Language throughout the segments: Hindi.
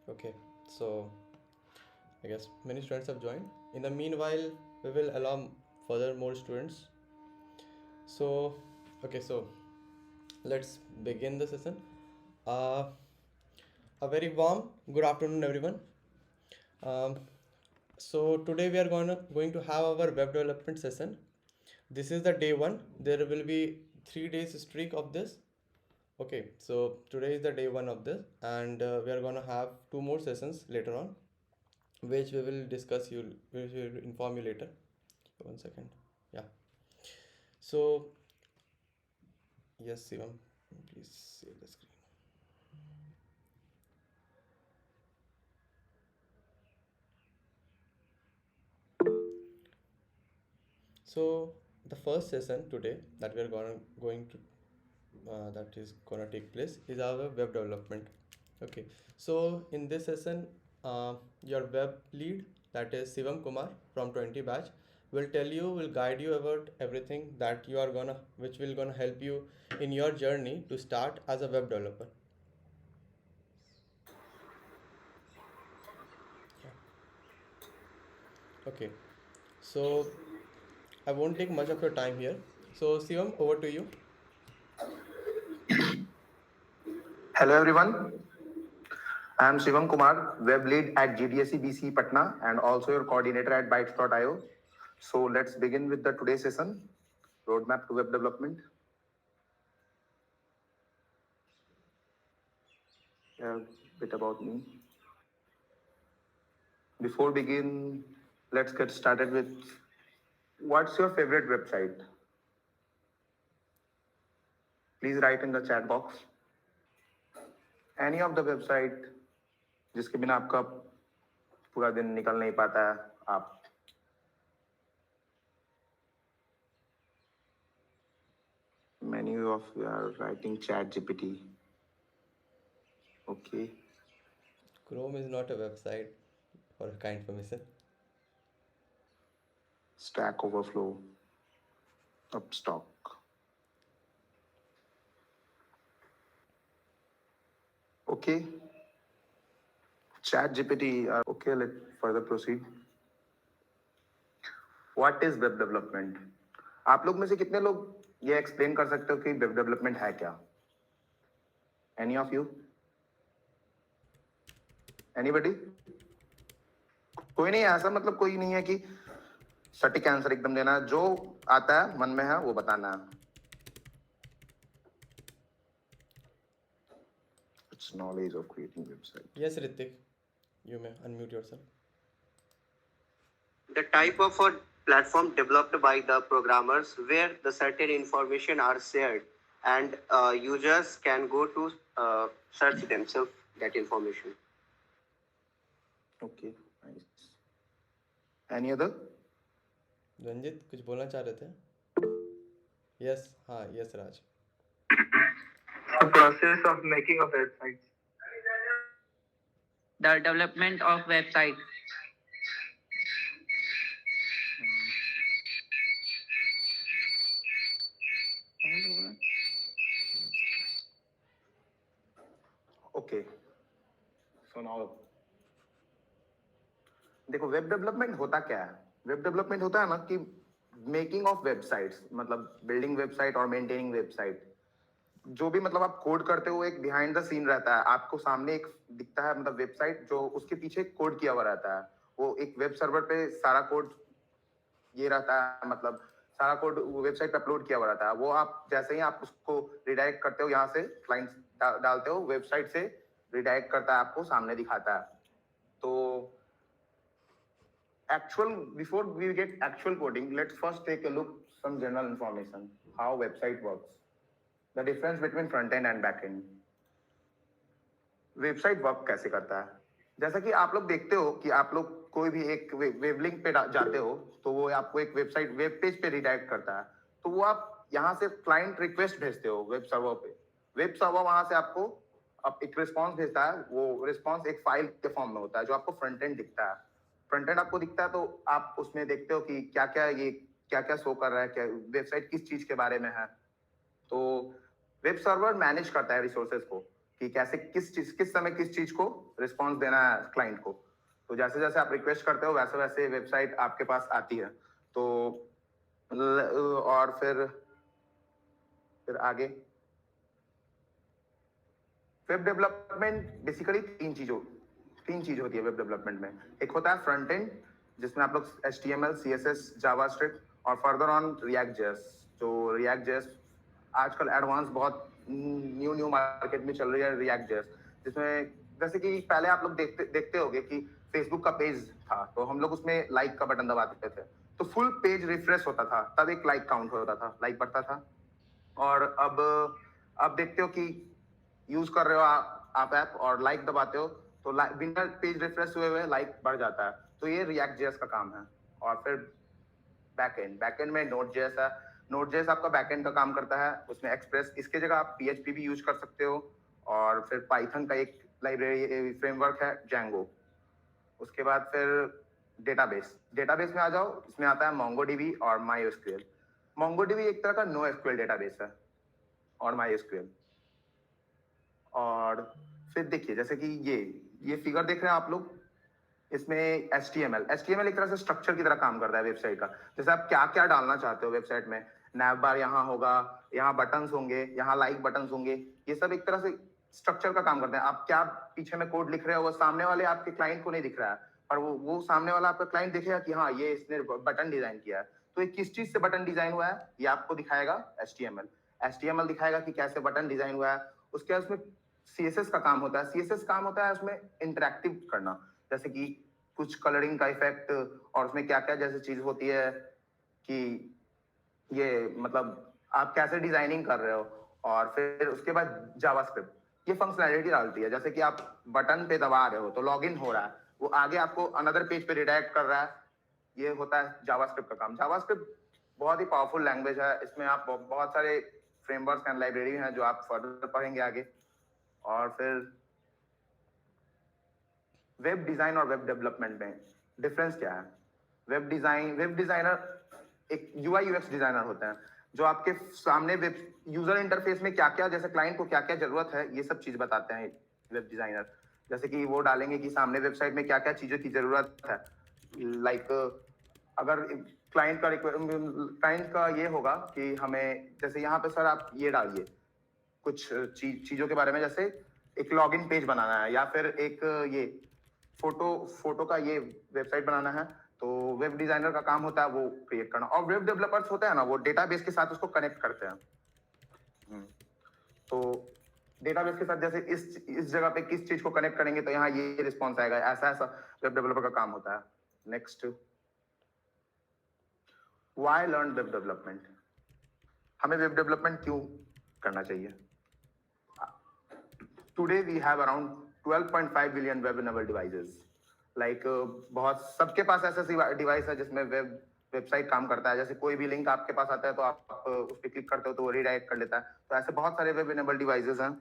Okay, so I guess many students have joined. In the meanwhile, we will allow further more students. So, okay, so let's begin the session. Uh, a very warm good afternoon, everyone. Um, so today we are going to have our web development session. This is the day one. There will be 3 days streak of this. Okay, so today is the day one of this, and we are gonna have two more sessions later on, which we will discuss. We will inform you later. One second. Yeah. So yes, Shivam, please share the screen. So the first session today that we are going to that is gonna take place is our web development. Okay. So in this session, your web lead, that is Shivam Kumar from 20 batch, will guide you about everything that you are gonna, which will gonna help you in your journey to start as a web developer. Yeah. Okay. So I won't take much of your time here. So Shivam, over to you. Hello everyone, I am Shivam Kumar, Web Lead at GDSE BC Patna and also your coordinator at Bytes.io. So let's begin with the today's session, Roadmap to Web Development. A bit about me. Before begin, let's get started with what's your favorite website? Please write in the chat box. Any of the website जिसके बिना आपका पूरा दिन निकल नहीं पाता है आप Many of you are writing chat GPT. Okay. Chrome is not a website for kind information. Stack Overflow, Upstock. Okay. Chat GPT. Okay, let's further proceed. What is web development? आप लोग में से कितने लोग ये एक्सप्लेन कर सकते हो कि वेब डेवलपमेंट है क्या? Any of you? Anybody? कोई नहीं ऐसा मतलब कोई नहीं है कि सटीक आंसर एकदम देना जो आता है मन में है वो बताना है. It's knowledge of creating website. Yes, Ritik, you may unmute yourself. The type of a platform developed by the programmers where the certain information are shared and users can go to search themselves that information. Okay, nice. Any other? Ranjit कुछ बोलना चाह रहे थे? यस, हाँ, yes Raj. The process of making a website. The development of website. Okay. So now देखो वेब डेवलपमेंट होता क्या है. वेब डेवलपमेंट होता है ना कि मेकिंग ऑफ वेबसाइट्स, मतलब बिल्डिंग वेबसाइट और मेंटेनिंग वेबसाइट. जो भी मतलब आप कोड करते हो एक बिहाइंड द सीन रहता है. आपको सामने एक दिखता है मतलब वेबसाइट जो उसके पीछे कोड किया हुआ रहता है. वो एक वेब सर्वर पे सारा कोड ये रहता है, मतलब सारा कोड वेबसाइट पे अपलोड किया हुआ रहता है. वो आप जैसे ही आप उसको रिडायरेक्ट करते हो, यहाँ से क्लाइंट डालते हो, वेबसाइट से रिडायरेक्ट करता है, आपको सामने दिखाता है. तो actual before we get actual coding, let's first take a look some general information how website works, the difference between front end and back end. Website work कैसे करता है? जैसा कि आप लोग देखते हो कि आप लोग कोई भी एक वेब लिंक पे जाते हो तो वो आपको एक वेबसाइट वेब पेज पे रिडायरेक्ट करता है. तो वो आप यहाँ से क्लाइंट रिक्वेस्ट भेजते हो वेब सर्वर पे. वेब सर्वर वहां से आपको एक रिस्पॉन्स भेजता है. वो रिस्पॉन्स एक फाइल के फॉर्म में होता है जो आपको फ्रंट एंड दिखता है. फ्रंट एंड आपको दिखता है तो आप उसमें देखते हो कि क्या क्या शो कर रहा है, क्या वेबसाइट किस चीज के बारे में है. तो वेब सर्वर मैनेज करता है रिसोर्सेज को. कि कैसे किस समय किस चीज को रिस्पॉन्स देना है क्लाइंट को। तो जैसे जैसे आप रिक्वेस्ट करते हो वैसे वैसे वेबसाइट आपके पास आती है। तो और फिर आगे वेब डेवलपमेंट बेसिकली तीन चीज होती है वेब डेवलपमेंट में। एक होता है फ्रंट एंड, जिसमें आप लोग HTML, CSS, जावास्क्रिप्ट और फर्दर ऑन रिएक्ट जेएस। जो रिएक्ट जेएस आजकल एडवांस बहुत न्यू मार्केट में चल रही है रिएक्ट जेएस, जिसमें जैसे कि पहले आप लोग देखते होंगे कि फेसबुक का पेज था तो हम लोग उसमें लाइक का बटन दबाते थे तो फुल पेज रिफ्रेश होता था, तब एक लाइक काउंट होता था, लाइक बढ़ता था। और अब देखते हो कि यूज कर रहे हो आप ऐप और लाइक दबाते हो तो बिना पेज रिफ्रेश हुए लाइक बढ़ जाता है। तो ये रिएक्ट जेएस का काम है। और फिर बैकएंड में नोड जेएस है। नोड जेएस आपका बैकएंड का काम करता है, उसमें एक्सप्रेस, इसके जगह आप PHP भी यूज कर सकते हो। और फिर पाइथन का एक लाइब्रेरी फ्रेमवर्क है Django। उसके बाद फिर डेटाबेस में आ जाओ, इसमें आता है MongoDB और MySQL। MongoDB एक तरह का NoSQL डेटाबेस है और MySQL। और फिर देखिए जैसे कि ये फिगर देख रहे हैं आप लोग, इसमें HTML एक तरह से स्ट्रक्चर की तरह काम करता है वेबसाइट का। जैसे आप क्या क्या डालना चाहते हो वेबसाइट में, नैव बार यहाँ होगा, यहाँ बटन्स होंगे, यहाँ लाइक बटन्स होंगे, ये सब एक तरह से स्ट्रक्चर का काम करते हैं। आप क्या पीछे में कोड लिख रहे हो वो सामने वाले आपके क्लाइंट को नहीं दिख रहा है, पर वो सामने वाला आपका क्लाइंट देखेगा कि हाँ ये इसने बटन डिजाइन किया है। तो ये किस चीज से बटन डिजाइन हुआ है ये आपको दिखाएगा HTML दिखाएगा कि कैसे बटन डिजाइन हुआ है। उसके बाद उसमें CSS का काम होता है। CSS काम होता है उसमें इंटरेक्टिव करना, जैसे कि कुछ कलरिंग का इफेक्ट और उसमें क्या क्या जैसे चीज होती है कि ये मतलब आप कैसे डिजाइनिंग कर रहे हो। और फिर उसके बाद जावास्क्रिप्ट ये फंक्शनैलिटी डालती है, जैसे कि आप बटन पे दबा रहे हो तो लॉगिन हो रहा है, वो आगे आपको अनदर पेज पे रिडायरेक्ट कर रहा है। ये होता है जावास्क्रिप्ट का काम। जावास्क्रिप्ट बहुत ही पावरफुल लैंग्वेज है, इसमें आप बहुत सारे फ्रेमवर्क्स एंड लाइब्रेरी हैं जो आप फर्दर पढ़ेंगे आगे। और फिर वेब डिजाइन और वेब डेवलपमेंट में डिफरेंस क्या है। वेब डिजाइनर एक UI UX डिजाइनर होते हैं जो आपके सामने वेब यूजर इंटरफेस में क्या क्या, जैसे क्लाइंट को क्या क्या जरूरत है ये सब चीज बताते हैं वेब डिजाइनर। जैसे कि वो डालेंगे कि सामने वेबसाइट में क्या क्या चीजों की जरूरत है। लाइक अगर क्लाइंट का ये होगा कि हमें जैसे यहाँ पे सर आप ये डालिए कुछ चीजों के बारे में, जैसे एक लॉगिन पेज बनाना है या फिर एक ये फोटो का ये वेबसाइट बनाना है, तो वेब डिजाइनर का काम होता है वो क्रिएट करना। और वेब डेवलपर्स होते हैं ना, वो डेटाबेस के साथ उसको कनेक्ट करते हैं। तो डेटाबेस के साथ जैसे इस जगह पे किस चीज को कनेक्ट करेंगे तो यहाँ ये रिस्पॉन्स आएगा, ऐसा ऐसा वेब डेवलपर का काम होता है। Next, why learn web development. हमें वेब डेवलपमेंट क्यों करना चाहिए। Today we have around 12.5 billion web enabled devices. Like बहुत सबके पास ऐसा डिवाइस है जिसमें वेबसाइट काम करता है। जैसे कोई भी लिंक आपके पास आता है तो आप उस पर क्लिक करते हो तो वो रीडायरेक्ट कर लेता है। तो ऐसे बहुत सारे वेब इनेबल्ड डिवाइसेस हैं।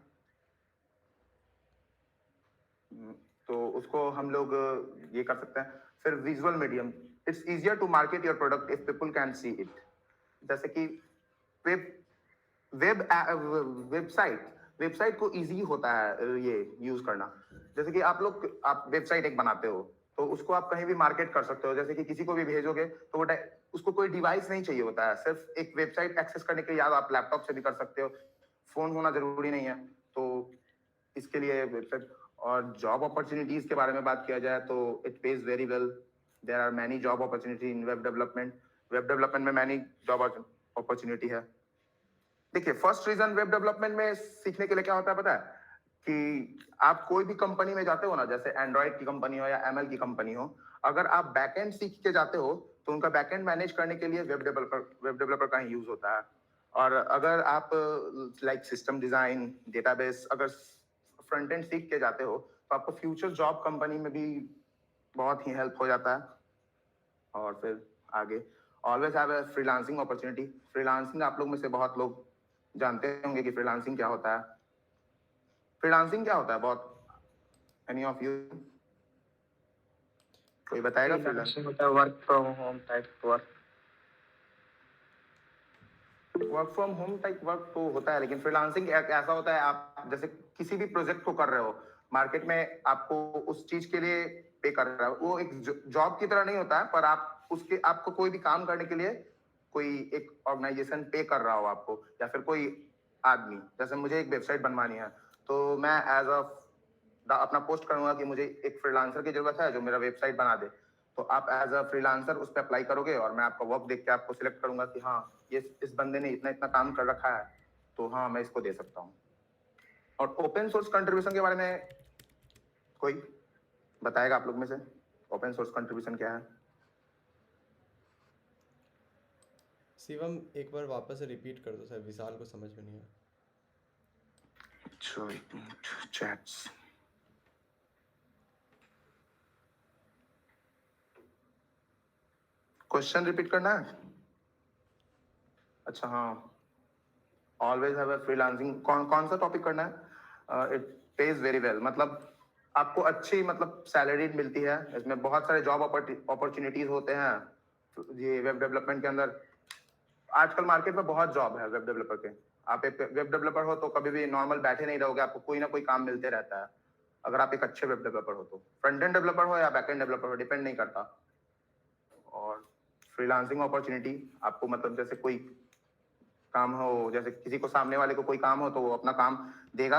तो उसको हम लोग ये कर सकते हैं। फिर visual medium, it's easier to market your product if people can see it. जैसे कि वेबसाइट को इजी होता है ये यूज करना। जैसे कि आप वेबसाइट एक बनाते हो तो उसको आप कहीं भी मार्केट कर सकते हो। जैसे कि किसी को भी भेजोगे तो वो उसको कोई डिवाइस नहीं चाहिए होता है, सिर्फ एक वेबसाइट एक्सेस करने के लिए आप लैपटॉप से भी कर सकते हो, फोन होना जरूरी नहीं है। तो इसके लिए वेबसाइट। और जॉब अपॉर्चुनिटीज के बारे में बात किया जाए तो it pays very well. There are many job opportunity in web development में मैनी जॉब अपॉर्चुनिटी है। देखिए फर्स्ट रीजन वेब डेवलपमेंट में सीखने के लिए क्या होता है पता है, कि आप कोई भी कंपनी में जाते हो ना, जैसे एंड्रॉइड की कंपनी हो या ML की कंपनी हो, अगर आप बैकएंड सीख के जाते हो तो उनका बैकएंड मैनेज करने के लिए वेब डेवलपर का ही यूज होता है। और अगर आप लाइक सिस्टम डिजाइन, डेटाबेस, अगर फ्रंट एंड सीख के जाते हो तो आपको फ्यूचर जॉब कंपनी में भी बहुत ही हेल्प हो जाता है। और फिर आगे always have a freelancing opportunity. Freelancing आप लोग में से बहुत लोग जानते होंगे कि फ्रीलांसिंग क्या होता है। बहुत एनी ऑफ यू कोई बताएगा फ्रीलांसिंग? Freelancing होता है work from home type work. Work from home type work तो होता है, लेकिन फ्रीलांसिंग ऐसा होता है, आप जैसे किसी भी प्रोजेक्ट को कर रहे हो, मार्केट में आपको उस चीज के लिए पे कर रहा है, वो एक जॉब की तरह नहीं होता है, पर आप उसके आपको कोई भी काम करने के लिए कोई एक ऑर्गेनाइजेशन पे कर रहा हो आपको, या फिर कोई आदमी, जैसे मुझे एक वेबसाइट बनवानी है, तो मैं एज अ अपना पोस्ट करूंगा कि मुझे एक फ्रीलांसर की जरूरत है जो मेरा वेबसाइट बना दे, तो आप एज अ फ्रीलांसर उस पर अप्लाई करोगे और मैं आपका वर्क देख के आपको सिलेक्ट करूंगा कि हाँ ये इस बंदे ने इतना इतना काम कर रखा है, तो हाँ मैं इसको दे सकता हूँ। और ओपन सोर्स कंट्रीब्यूशन के बारे में कोई बताएगा आप लोग में से? ओपन सोर्स कंट्रीब्यूशन क्या है? शिवम एक बार वापस से रिपीट कर दो सर, विशाल को समझ में नहीं आया। अच्छा एक मिनट, चैट्स क्वेश्चन रिपीट करना है। अच्छा हाँ, ऑलवेज हैव अ फ्रीलांसिंग, कौन सा टॉपिक करना है? इट पेज वेरी वेल, मतलब आपको अच्छी मतलब सैलरी मिलती है, इसमें बहुत सारे जॉब अपॉर्चुनिटीज होते हैं। ये वेब डेवलपमेंट के अंदर आजकल मार्केट में बहुत जॉब है वेब डेवलपर के। आप एक वेब डेवलपर हो तो कभी भी नॉर्मल बैठे नहीं रहोगे, आपको कोई ना कोई काम मिलते रहता है, अगर आप एक अच्छे वेब डेवलपर हो तो। फ्रंट एंड डेवलपर हो या बैक एंड डेवलपर हो, डिपेंड नहीं करता। और फ्रीलांसिंग अपॉर्चुनिटी आपको मतलब जैसे कोई काम हो, जैसे किसी को सामने वाले को कोई काम हो तो वो अपना काम देगा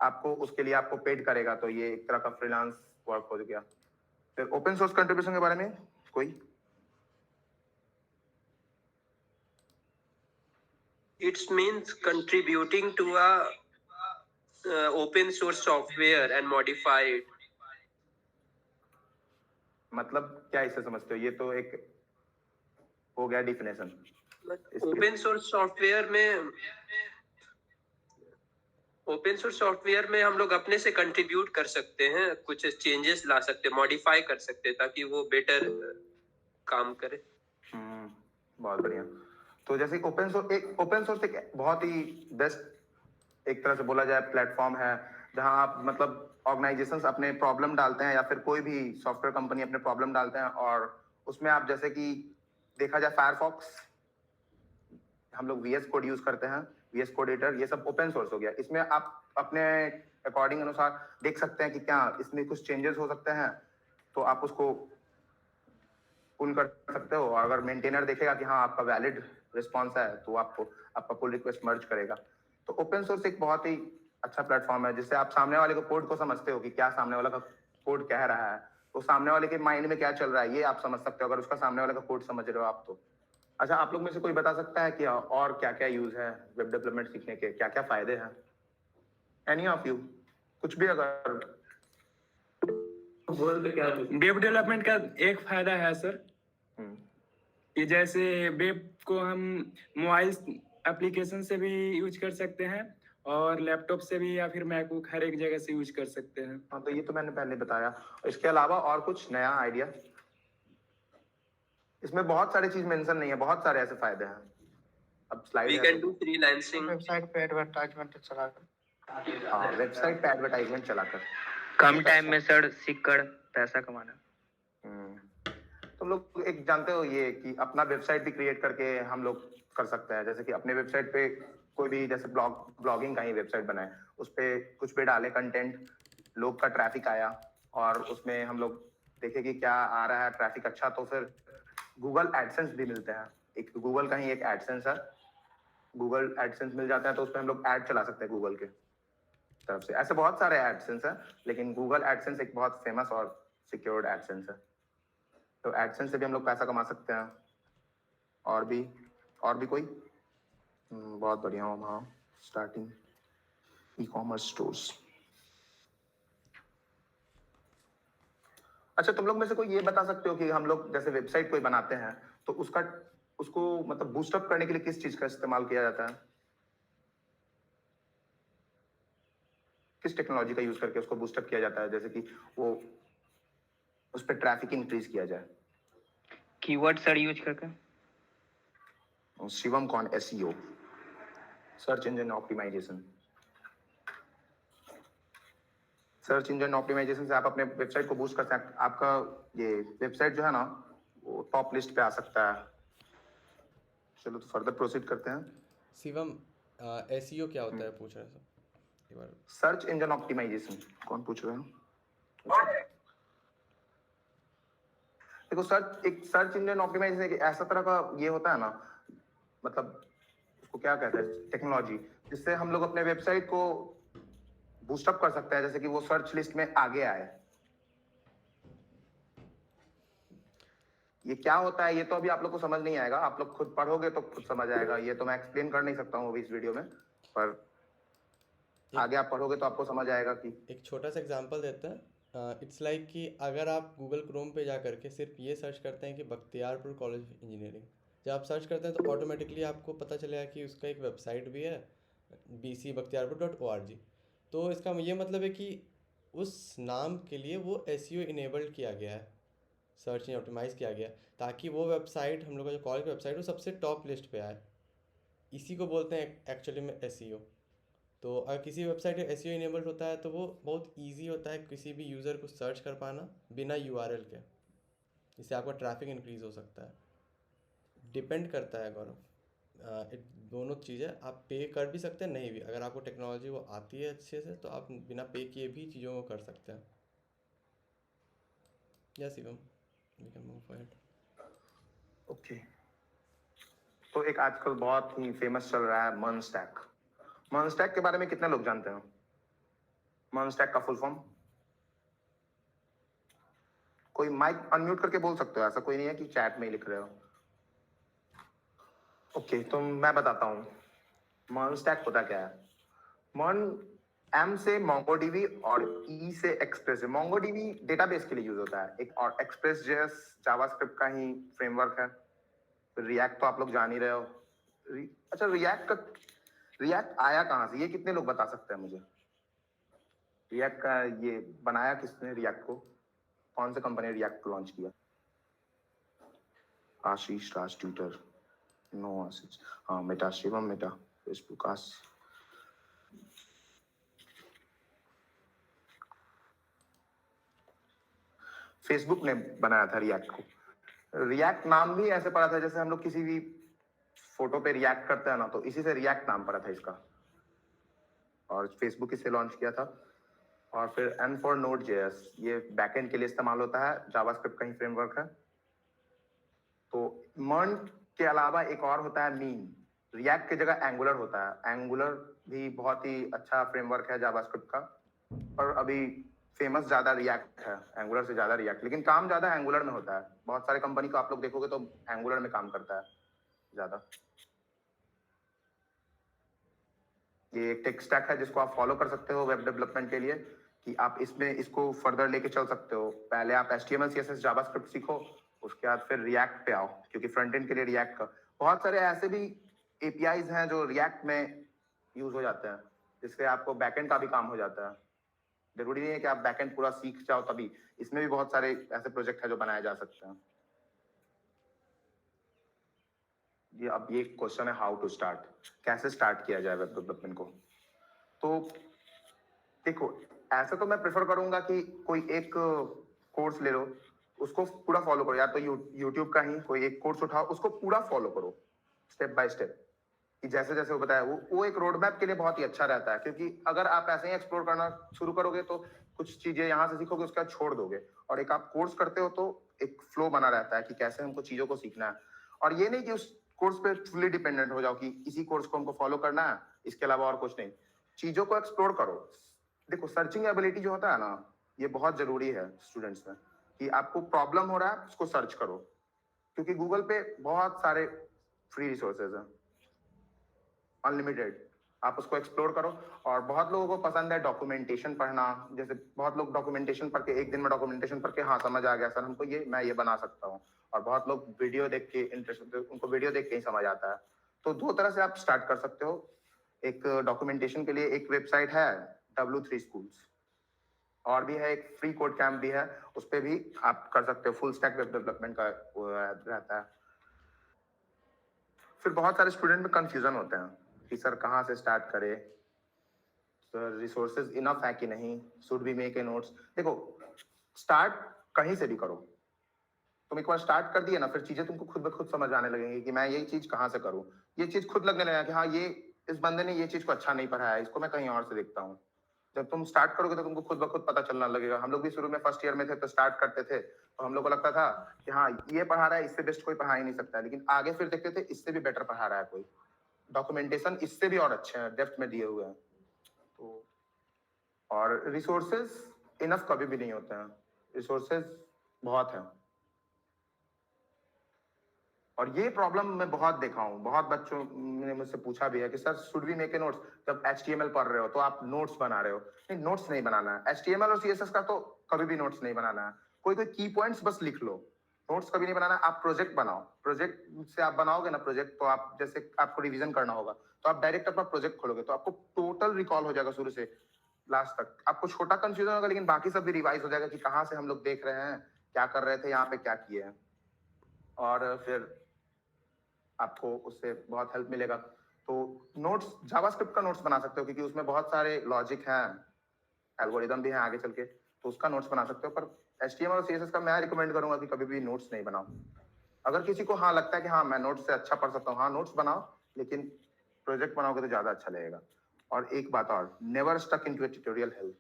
आपको, उसके लिए आपको पेड करेगा, तो ये एक तरह का फ्रीलांस वर्क हो गया। फिर ओपन सोर्स कंट्रीब्यूशन के बारे में कोई? It means contributing to a open source software and modify it. मतलब क्या इसे समझते हो? ये तो एक हो गया डिफिनेशन। ओपन सोर्स सॉफ्टवेयर में हम लोग अपने से कंट्रीब्यूट कर सकते हैं, कुछ चेंजेस ला सकते हैं, मॉडिफाई कर सकते हैं ताकि वो बेटर काम करे। बहुत बढ़िया। तो जैसे ओपन सोर्स एक बहुत ही बेस्ट एक तरह से बोला जाए प्लेटफॉर्म है, जहां आप मतलब ऑर्गेनाइजेशंस अपने प्रॉब्लम डालते हैं, या फिर कोई भी सॉफ्टवेयर कंपनी अपने प्रॉब्लम डालते हैं, और उसमें आप जैसे कि देखा जाए फायरफॉक्स, हम लोग VS कोड यूज करते हैं, VS कोड एडिटर, ये सब ओपन सोर्स हो गया। इसमें आप अपने अकॉर्डिंग अनुसार देख सकते हैं कि क्या इसमें कुछ चेंजेस हो सकते हैं, तो आप उसको पुल कर सकते हो। और अगर मेंटेनर देखेगा कि हाँ आपका वैलिड रिस्पॉन्स है, तो आपको आपका पुल रिक्वेस्ट मर्ज करेगा। तो ओपन सोर्स एक बहुत ही अच्छा प्लेटफॉर्म है, जिससे आप सामने वाले को कोड को समझते हो कि क्या सामने वाला का कोड कह रहा है, तो सामने वाले के माइंड में क्या चल रहा है ये आप समझ सकते हो, अगर उसका सामने वाले का कोड समझ रहे हो आप तो। अच्छा, आप लोग में से कोई बता सकता है कि और क्या क्या यूज है वेब डेवलपमेंट सीखने के, क्या क्या फायदे हैं? एनी ऑफ यू, कुछ भी अगर बोल तो क्या वेब डेवलपमेंट का एक फायदा है सर, कि जैसे वेब को हम मोबाइल एप्लीकेशन से भी यूज कर सकते हैं, और लैपटॉप से भी, या फिर मैकबुक, हर एक जगह से यूज कर सकते हैं। हाँ, तो ये तो मैंने पहले बताया। इसके अलावा और कुछ नया आइडिया? इसमें बहुत सारी चीज मेंशन नहीं है, बहुत सारे ऐसे फायदे हैं। अब slide we can do freelancing, website पे एडवर्टाइजमेंट चलाकर। हाँ, वेबसाइट पे एडवर्टाइजमेंट चलाकर कम टाइम में सर सीखकर पैसा कमाना। तुम लोग एक जानते हो ये कि अपना वेबसाइट भी क्रिएट करके हम लोग कर सकते हैं, जैसे कि अपने वेबसाइट पे कोई भी जैसे ब्लॉगिंग का ही वेबसाइट बनाए, उस पे कुछ भी डाले कंटेंट, लोग का ट्रैफिक आया और उसमें हम लोग देखे कि क्या आ रहा है ट्रैफिक अच्छा, तो फिर गूगल एडसेंस भी मिलते हैं। एक गूगल का ही एक एडसेंस है, गूगल एडसेंस मिल जाता है, तो उस पर हम लोग ऐड चला सकते हैं गूगल के तरफ से। ऐसे बहुत सारे एडसेंस हैं, लेकिन गूगल एडसेंस एक बहुत फेमस और सिक्योर्ड एडसेंस है, तो एडसेंस से भी हम लोग पैसा कमा सकते हैं। और भी कोई? बहुत बढ़िया हो। हाँ, स्टार्टिंग ई-कॉमर्स स्टोर्स। अच्छा, तुम लोग में से कोई ये बता सकते हो कि हम लोग जैसे वेबसाइट कोई बनाते हैं तो उसको मतलब बूस्टअप करने के लिए किस चीज का इस्तेमाल किया जाता है? किस टेक्नोलॉजी का यूज करके उसको बूस्टअप किया जाता है, जैसे कि वो उस पर ट्रैफिक इंक्रीज किया जाए? कीवर्ड सर यूज करके। शिवम कौन? SEO, search engine optimisation. Search engine optimisation से आप अपने वेबसाइट को बूस्ट कर सकते हैं। आपका ये वेबसाइट जो है ना, वो टॉप लिस्ट पे आ सकता है। चलो तो फर्दर प्रोसीड करते हैं। शिवम, एसईओ क्या होता है पूछ रहे हैं सब एक बार। Search engine optimisation. कौन पूछ रहे हैं? देखो, सर्च इंजन ऑप्टिमाइजेशन एक ऐसा तरह का ये होता है ना, मतलब उसको क्या कहते हैं, टेक्नोलॉजी, जिससे हम लोग अपने वेबसाइट को बूस्टअप कर सकते हैं, जैसे कि वो सर्च लिस्ट में आगे आए। ये क्या होता है ये तो अभी आप लोग को समझ नहीं आएगा, आप लोग खुद पढ़ोगे तो खुद समझ आएगा, ये तो मैं एक्सप्लेन कर नहीं सकता हूँ अभी इस वीडियो में, पर आगे आप पढ़ोगे तो आपको समझ आएगा कि एक छोटा सा एग्जांपल देते हैं। इट्स लाइक कि अगर आप गूगल क्रोम पे जा करके सिर्फ ये सर्च करते हैं कि बख्तियारपुर कॉलेज ऑफ इंजीनियरिंग, जब आप सर्च करते हैं तो ऑटोमेटिकली आपको पता चलेगा कि उसका एक वेबसाइट भी है, bcbakhtiarpur.org। तो इसका ये मतलब है कि उस नाम के लिए वो एसईओ इनेबल्ड किया गया है, सर्च इंजन ऑप्टिमाइज किया गया है, ताकि वो वेबसाइट, हम लोग का जो कॉलेज की वेबसाइट, वो सबसे टॉप लिस्ट पे आए। इसी को बोलते हैं एक्चुअली में एसईओ। तो अगर किसी वेबसाइट में एसईओ इनेबल्ड होता है तो वो बहुत इजी होता है किसी भी यूज़र को सर्च कर पाना बिना यूआरएल के, जिससे आपका ट्रैफिक इंक्रीज़ हो सकता है। डिपेंड करता है गौरव, दोनों चीज़ें आप पे कर भी सकते हैं, नहीं भी। अगर आपको टेक्नोलॉजी वो आती है अच्छे से तो आप बिना पे किए भी चीज़ों को कर सकते हैं। Yes Shivam, we can move forward. Okay. तो एक आजकल बहुत ही फेमस चल रहा है मर्न स्टैक। मर्न स्टैक के बारे में कितने लोग जानते हैं? मर्न स्टैक का फुल फॉर्म कोई माइक अनम्यूट करके बोल सकते हो, ऐसा कोई नहीं है कि चैट में ही लिख रहे हो। ओके, तो मैं बताता हूँ मर्न स्टैक होता क्या है। मर्न एम से मोंगोडीबी और ई से एक्सप्रेस। मोंगोडीबी डेटाबेस के लिए यूज होता है एक, और एक्सप्रेस जेएस जावास्क्रिप्ट का ही फ्रेमवर्क है। रिएक्ट तो आप लोग जान ही रहे हो। अच्छा, रिएक्ट आया कहाँ से, ये कितने लोग बता सकते हैं मुझे? रिएक्ट का ये बनाया किसने? रिएक्ट को कौन से कंपनी ने रिएक्ट को लॉन्च किया? आशीष राज ट्विटर, नो आशीष, हाँ Meta, Shivam Meta, Facebook Facebook ने बनाया था रिएक्ट को। रिएक्ट नाम भी ऐसे पड़ा था जैसे हम लोग किसी भी फोटो पे रिएक्ट करते हैं ना, तो इसी से रिएक्ट नाम पड़ा था इसका, और फेसबुक इसे लॉन्च किया था। और फिर एन फॉर नोड जेएस, ये बैकएंड के लिए इस्तेमाल होता है, जावास्क्रिप्ट का ही फ्रेमवर्क है। तो मर्न के अलावा एक और होता है मीन। रिएक्ट की जगह एंगुलर होता है। एंगुलर भी बहुत ही अच्छा फ्रेमवर्क है जावास्क्रिप्ट का, और अभी फेमस ज्यादा रिएक्ट है, एंगुलर से ज्यादा रिएक्ट, लेकिन काम ज्यादा एंगुलर में होता है। बहुत सारे कंपनी को आप लोग देखोगे तो एंगुलर में काम करता है ज्यादा। ये एक टेक स्टैक है जिसको आप फॉलो कर सकते हो वेब डेवलपमेंट के लिए, कि आप इसमें इसको फर्दर लेके चल सकते हो। पहले आप HTML CSS जावास्क्रिप्ट सीखो, उसके बाद फिर रिएक्ट पे आओ, क्योंकि फ्रंट एंड के लिए रिएक्ट का बहुत सारे ऐसे भी APIs हैं जो रिएक्ट में यूज हो जाते हैं, जिससे आपको बैकएंड का भी काम हो जाता है। जरूरी नहीं है कि आप बैकएंड पूरा सीख जाओ तभी, इसमें भी बहुत सारे ऐसे प्रोजेक्ट है जो बनाए जा सकते हैं। ये अब ये क्वेश्चन है हाउ टू स्टार्ट, कैसे स्टार्ट किया जाए वेब डेवलपमेंट को। तो देखो, ऐसा तो मैं प्रेफर करूंगा कि कोई एक कोर्स ले लो, उसको पूरा फॉलो करो, या तो यूट्यूब का ही कोई एक कोर्स उठाओ, उसको पूरा फॉलो करो स्टेप बाय स्टेप, कि जैसे जैसे वो बताया, वो एक रोड मैप के लिए बहुत ही अच्छा रहता है। क्योंकि अगर आप ऐसे ही एक्सप्लोर करना शुरू करोगे तो कुछ चीजें यहाँ से सीखोगे, उसके बाद छोड़ दोगे, और एक आप कोर्स करते हो तो एक फ्लो बना रहता है कि कैसे हमको चीजों को सीखना है। और ये नहीं कि उस कोर्स पे फुली डिपेंडेंट हो जाओ कि इसी कोर्स को हमको फॉलो करना है, इसके अलावा और कुछ नहीं। चीजों को एक्सप्लोर करो। देखो, सर्चिंग एबिलिटी जो होता है ना, ये बहुत जरूरी है स्टूडेंट्स में, कि आपको प्रॉब्लम हो रहा है उसको सर्च करो, क्योंकि गूगल पे बहुत सारे फ्री रिसोर्सेज हैं, अनलिमिटेड। आप उसको एक्सप्लोर करो। और बहुत लोगों को पसंद है डॉक्यूमेंटेशन पढ़ना, जैसे बहुत लोग डॉक्यूमेंटेशन पढ़ के, एक दिन में डॉक्यूमेंटेशन पढ़ के हाँ समझ आ गया सर हमको ये, मैं ये बना सकता हूँ। और बहुत लोग वीडियो देख के इंटरेस्ट, उनको वीडियो देख के ही समझ आता है। तो दो तरह से आप स्टार्ट कर सकते हो। एक डॉक्यूमेंटेशन के लिए एक वेबसाइट है W3 Schools, और भी है एक फ्री कोड कैंप भी है, उस पर भी आप कर सकते हो। फुल स्टैक वेब डेवलपमेंट का रहता है। फिर बहुत सारे स्टूडेंट में कंफ्यूजन होते हैं कि सर कहाँ से स्टार्ट करे, सर रिसोर्सेज इनफ है कि नहीं, should be make a notes. देखो, स्टार्ट कहीं से भी करो, तुम एक बार स्टार्ट कर दिए ना, फिर चीजें तुमको खुद ब खुद समझ आने लगेंगी कि मैं ये चीज कहाँ से करूँ। ये चीज खुद लगने लगेगा कि हाँ, ये इस बंदे ने ये चीज को अच्छा नहीं पढ़ाया है, इसको मैं कहीं और से देखता हूँ। जब तुम स्टार्ट करोगे तो तुमको खुद ब खुद पता चलना लगेगा। हम लोग भी शुरू में फर्स्ट ईयर में थे तो स्टार्ट करते थे, तो हम लोग को लगता था कि हाँ, ये पढ़ा रहा है, इससे बेस्ट कोई पढ़ा ही नहीं सकता है। लेकिन आगे फिर देखते थे इससे भी बेटर पढ़ा रहा है कोई, डॉक्यूमेंटेशन इससे भी और अच्छे हैं, डेप्थ में दिए हुए हैं। तो और रिसोर्सेज इनफ कभी भी नहीं होते हैं, रिसोर्सेज बहुत हैं। और ये प्रॉब्लम मैं बहुत देखा हूँ, बहुत बच्चों ने मुझसे पूछा भी है कि sir should we make a notes. जब HTML पढ़ रहे हो तो आप नोट्स बना रहे हो, नहीं नोट्स नहीं बनाना है। HTML और CSS का तो कभी भी नोट्स नहीं बनाना है, कोई कोई की पॉइंट्स बस लिख लो, नोट्स कभी नहीं बनाना। आप प्रोजेक्ट बनाओ, प्रोजेक्ट से आप बनाओगे ना प्रोजेक्ट, तो आप जैसे आपको रिवीजन करना होगा तो आप डायरेक्ट अपना प्रोजेक्ट खोलोगे तो आपको टोटल रिकॉल हो जाएगा शुरू से लास्ट तक। आपको छोटा कंफ्यूजन होगा लेकिन बाकी सब भी रिवाइज हो जाएगा कि कहाँ से हम लोग देख रहे हैं, क्या कर रहे थे, यहाँ पे क्या किए हैं। और फिर आपको उससे बहुत हेल्प मिलेगा। तो नोट्स, जावास्क्रिप्ट का नोट्स बना सकते हो क्योंकि उसमें बहुत सारे लॉजिक हैं, एल्गोरिदम भी हैं आगे चल के, तो उसका नोट्स बना सकते हो। पर HTML और CSS का मैं रिकमेंड करूंगा कि कभी भी नोट्स नहीं बनाओ। अगर किसी को हाँ लगता है कि हाँ मैं नोट्स से अच्छा पढ़ सकता हूँ, हाँ नोट्स बनाओ, लेकिन प्रोजेक्ट बनाओगे तो ज्यादा अच्छा लगेगा। और एक बात और, नेवर स्टक इनटू ए ट्यूटोरियल हेल।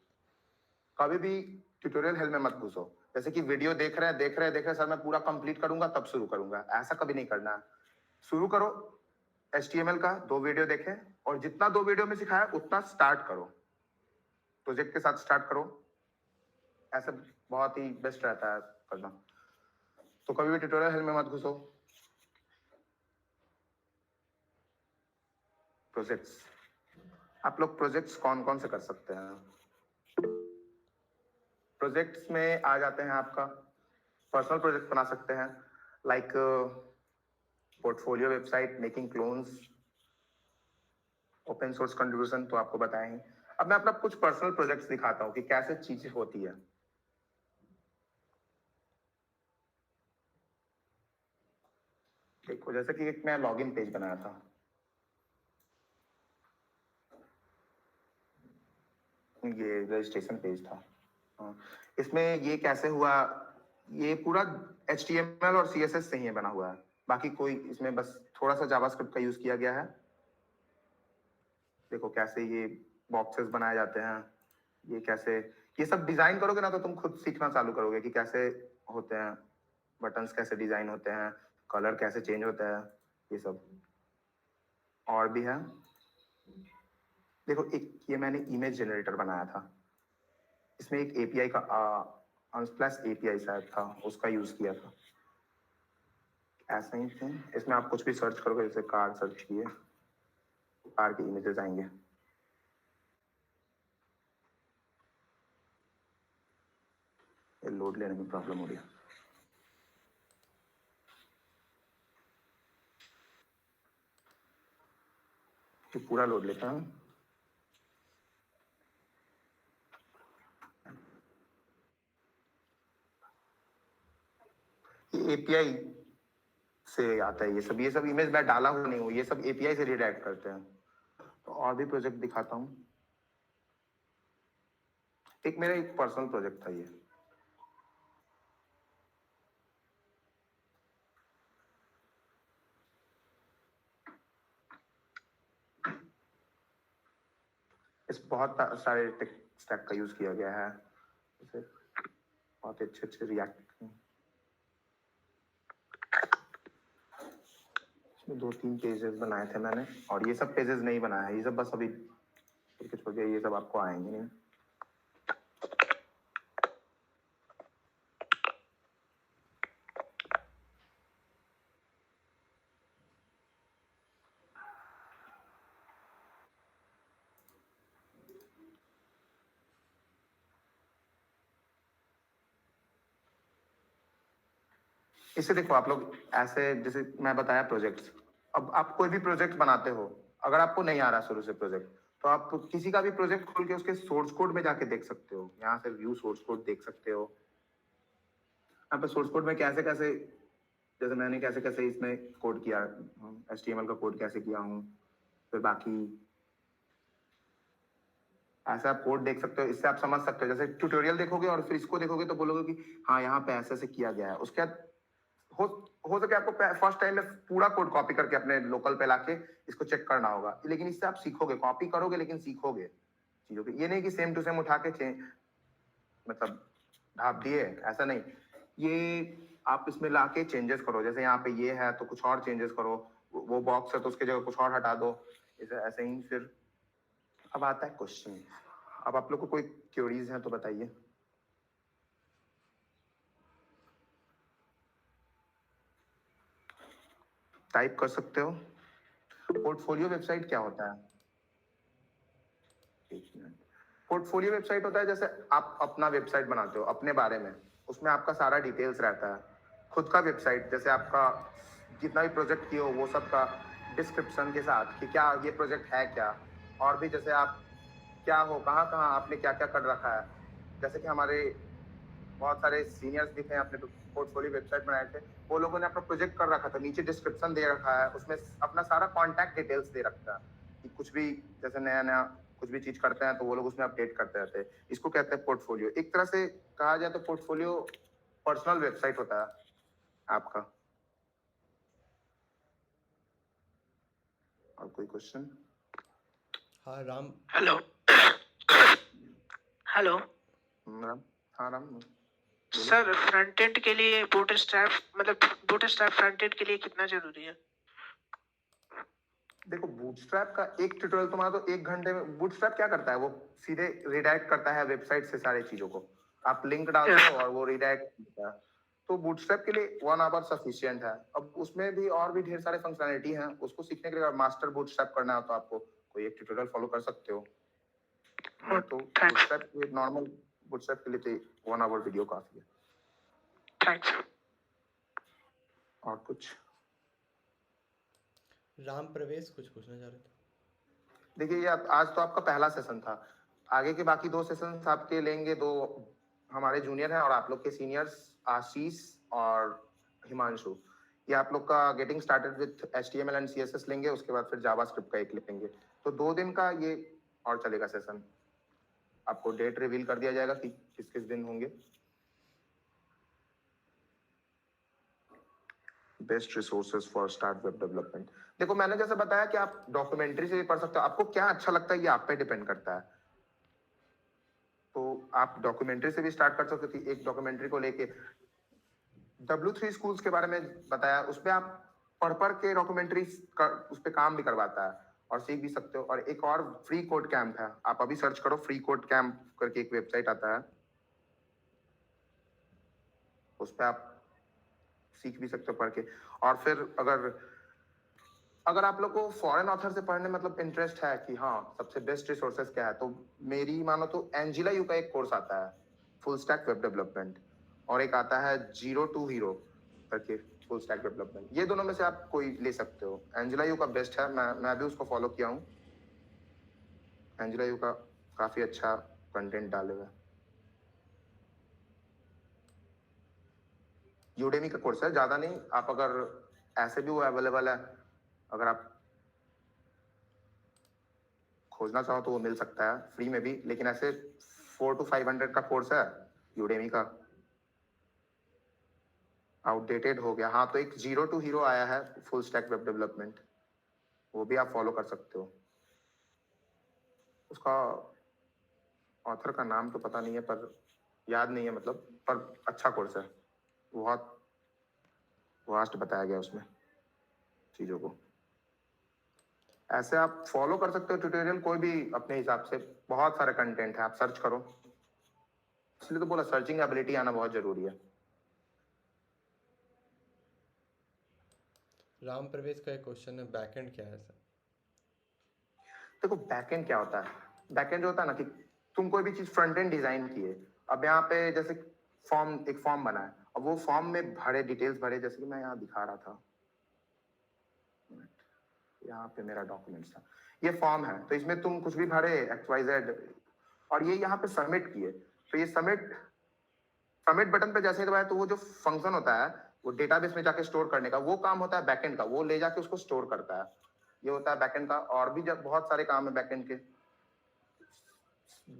कभी भी ट्यूटोरियल हेल में मत घुसो। जैसे कि वीडियो देख रहे हैं सर मैं पूरा कंप्लीट करूंगा तब शुरू करूंगा, ऐसा कभी नहीं करना है। शुरू करो HTML का 2 वीडियो देखें और जितना 2 वीडियो में सिखाया उतना स्टार्ट करो, प्रोजेक्ट के साथ स्टार्ट करो, ऐसा बहुत ही बेस्ट रहता है करना। तो कभी भी ट्यूटोरियल हेल में मत घुसो। प्रोजेक्ट्स, आप लोग प्रोजेक्ट्स कौन कौन से कर सकते हैं? प्रोजेक्ट्स में आ जाते हैं आपका पर्सनल प्रोजेक्ट बना सकते हैं, like portfolio website, making clones, open source contribution तो आपको बताएं ही। अब मैं अपना कुछ पर्सनल प्रोजेक्ट्स दिखाता हूँ कि कैसे चीजें होती है। देखो जैसे कि एक मैं लॉगिन पेज बनाया था, ये रजिस्ट्रेशन पेज था। इसमें ये कैसे हुआ, ये पूरा HTML और CSS से ही बना हुआ है, बाकी कोई इसमें बस थोड़ा सा जावास्क्रिप्ट का यूज किया गया है। देखो कैसे ये बॉक्सेस बनाए जाते हैं, ये कैसे, ये सब डिजाइन करोगे ना तो तुम खुद सीखना चालू करोगे कि कैसे होते हैं, बटन्स कैसे डिजाइन होते हैं, कलर कैसे चेंज होता है, ये सब। और भी है, देखो एक ये मैंने इमेज जनरेटर बनाया था, इसमें एक API का अनस्प्लैश API शायद था, उसका यूज किया था। ऐसा ही थे, इसमें आप कुछ भी सर्च करोगे, जैसे कार सर्च किए, कार की इमेजेस आएंगे। ये लोड लेने में प्रॉब्लम हो रही है। ये पूरा लोड लेता हूँ। ये API से आता है, ये सब इमेज मैं डाला हुआ नहीं हूँ, ये सब API से रिडायरेक्ट करते हैं। तो और भी प्रोजेक्ट दिखाता हूँ। एक मेरा एक पर्सनल प्रोजेक्ट था ये, इस बहुत सारे टेक स्टैक का यूज किया गया है, जैसे बहुत अच्छे रिएक्ट, इसमें 2-3 पेजेस बनाए थे मैंने, और ये सब पेजेस नहीं बनाया है, ये सब बस अभी छोड़ के ये सब आपको आएंगे नहीं। इससे देखो आप लोग ऐसे, जैसे मैं बताया प्रोजेक्ट्स, अब आप कोई भी प्रोजेक्ट बनाते हो, अगर आपको नहीं आ रहा शुरू से प्रोजेक्ट, तो आप किसी का भी प्रोजेक्ट खोल के उसके सोर्स कोड में जाके देख सकते हो। यहाँ से व्यू सोर्स कोड देख सकते हो, यहाँ पे सोर्स कोड में कैसे कैसे, जैसे मैंने कैसे कैसे इसमें कोड किया, HTML का कोड कैसे किया हूँ, फिर बाकी ऐसा आप कोड देख सकते हो। इससे आप समझ सकते हो, जैसे ट्यूटोरियल देखोगे और फिर इसको देखोगे तो बोलोगे कि हाँ यहाँ पे ऐसे ऐसे किया गया है। उसके बाद हो हो सके आपको फर्स्ट टाइम में पूरा कोड कॉपी करके अपने लोकल पे लाके इसको चेक करना होगा, लेकिन इससे आप सीखोगे, कॉपी करोगे लेकिन सीखोगे चीजों को। ये नहीं कि सेम टू सेम उठा के चेंज मतलब ढाप दिए, ऐसा नहीं। ये आप इसमें लाके चेंजेस करो, जैसे यहाँ पे ये है तो कुछ और चेंजेस करो, वो बॉक्स है तो उसके जगह कुछ और हटा दो, ऐसे ऐसे ही। फिर अब आता है क्वेश्चन। अब आप लोग को कोई क्वेरीज हैं तो बताइए। टाइप कर सकते हो। पोर्टफोलियो वेबसाइट क्या होता है? एक मिनट। पोर्टफोलियो वेबसाइट होता है जैसे आप अपना वेबसाइट बनाते हो अपने बारे में, उसमें आपका सारा डिटेल्स रहता है। खुद का वेबसाइट जैसे आपका जितना भी प्रोजेक्ट किए हो वो सब का डिस्क्रिप्शन के साथ कि क्या ये प्रोजेक्ट है क्या, और भी जैसे आप क्या हो, कहाँ कहाँ आपने क्या क्या कर रखा है। जैसे कि हमारे बहुत सारे सीनियर्स भी थे, अपने पोर्टफोलियो वेबसाइट बनाए थे, वो लोगों ने अपना प्रोजेक्ट कर रखा था, नीचे डिस्क्रिप्शन दे रखा है, उसमें अपना सारा कॉन्टैक्ट डिटेल्स दे रखा है कि कुछ भी जैसे नया नया कुछ भी चीज करते हैं तो वो लोग उसमें अपडेट करते रहते हैं। इसको कहते हैं पोर्टफोलियो। एक तरह से कहा जाए तो पोर्टफोलियो पर्सनल वेबसाइट होता है आपका। और कोई क्वेश्चन? हाँ राम। Hello hello Ram. हाँ राम बोलो। सर, फ्रंट एंड के लिए बूटस्ट्रैप मतलब बूटस्ट्रैप फ्रंट एंड के लिए कितना जरूरी है? देखो बूटस्ट्रैप का एक ट्यूटोरियल तुम्हारा तो 1 घंटे में। बूटस्ट्रैप क्या करता है, वो सीधे रिडायरेक्ट करता है वेबसाइट से सारी चीजों को। आप लिंक डालते हो और वो रिडायरेक्ट करता है। तो बूटस्ट्रैप के लिए 1 आवर सफिशिएंट है। अब उसमें भी और भी ढेर सारे फंक्शनैलिटी हैं, उसको सीखने के लिए अगर मास्टर बूटस्ट्रैप करना है तो आपको कोई एक ट्यूटोरियल फॉलो कर सकते हो। तो बूटस्ट्रैप नॉर्मल बूटस्ट्रैप के लिए तो 1 आवर वीडियो काफी है। थैंक्स। और कुछ? राम प्रवेश कुछ पूछना चाह रहे थे। देखिए ये आज तो आपका पहला सेशन था, आगे के बाकी 2 सेशन आपके लेंगे 2 हमारे जूनियर हैं और आप लोग के सीनियर्स आशीष और हिमांशु। ये आप लोग का getting started with HTML and CSS लेंगे, उसके बाद फिर जावास्क्रिप्ट का एक लेंगे। तो 2 दिन का ये और चलेगा सेशन। आपको डेट रिवील कर दिया जाएगा कि किस किस दिन होंगे। Best resources for start web development. देखो मैंने जैसे बताया कि आप डॉक्यूमेंट्री से भी पढ़ सकते हो, आपको क्या अच्छा लगता है ये आप पे डिपेंड करता है। तो आप डॉक्यूमेंट्री से भी स्टार्ट कर सकते हो कि एक डॉक्यूमेंट्री को लेके W3 स्कूल्स के बारे में बताया, उसपे आप पढ़ के डॉक्यूमेंट्री उस पे काम भी करवाता है और सीख भी सकते हो। और एक और फ्री कोड कैंप है, आप अभी सर्च करो, फ्री कोड कैंप करके एक वेबसाइट आता है, उस पे आप सीख भी सकते हो पढ़ के। और फिर अगर आप लोग को फॉरेन ऑथर से पढ़ने मतलब इंटरेस्ट है कि हाँ सबसे बेस्ट रिसोर्सेज क्या है, तो मेरी मानो तो एंजिला यू का एक कोर्स आता है फुल स्टैक वेब डेवलपमेंट, और एक आता है 0 to Hero करके फुल स्टैक डेवलपमेंट। ये दोनों में से आप कोई ले सकते हो। एंजिला यू का बेस्ट है, मैं भी उसको फॉलो किया हूँ। एंजिला यू का काफी अच्छा कंटेंट डाले हुए। यूडेमी का कोर्स है, ज्यादा नहीं, आप अगर ऐसे भी वो अवेलेबल है, अगर आप खोजना चाहो तो वो मिल सकता है फ्री में भी, लेकिन ऐसे 400 to 500 का कोर्स है यूडेमी का, आउटडेटेड हो गया। हाँ तो एक 0 to Hero आया है फुल स्टैक वेब डेवलपमेंट, वो भी आप फॉलो कर सकते हो। उसका ऑथर का नाम तो पता नहीं है, पर याद नहीं है मतलब, पर अच्छा कोर्स है, बहुत वास्ट बताया गया उसमें चीजों को। ऐसे आप फॉलो कर सकते हो ट्यूटोरियल कोई भी अपने हिसाब से, बहुत सारे कंटेंट है, आप सर्च करो। इसलिए तो बोला सर्चिंग एबिलिटी आना बहुत जरूरी है। राम प्रवेश का एक क्वेश्चन है, बैकएंड क्या है सर? देखो बैकएंड क्या होता है, बैकएंड जो होता है ना कि तुम कोई भी चीज फ्रंट एंड डिजाइन किए, अब यहाँ पे जैसे एक फॉर्म बना है, अब वो फॉर्म में भरे डिटेल्स भरे, जैसे कि मैं यहाँ दिखा रहा था, यहाँ पे मेरा डॉक्यूमेंट्स था, ये फॉर्म है तो इसमें तुम कुछ भी भरे XYZ और ये यहाँ पे सबमिट किए, तो ये सबमिट बटन पे जैसे ही दबाया तो वो जो फंक्शन होता है वो डेटाबेस में जाके स्टोर करने का, वो काम होता है बैकएंड का, वो ले जाके उसको स्टोर करता है। ये होता है बैकएंड का। और भी जब बहुत सारे काम है बैकएंड के,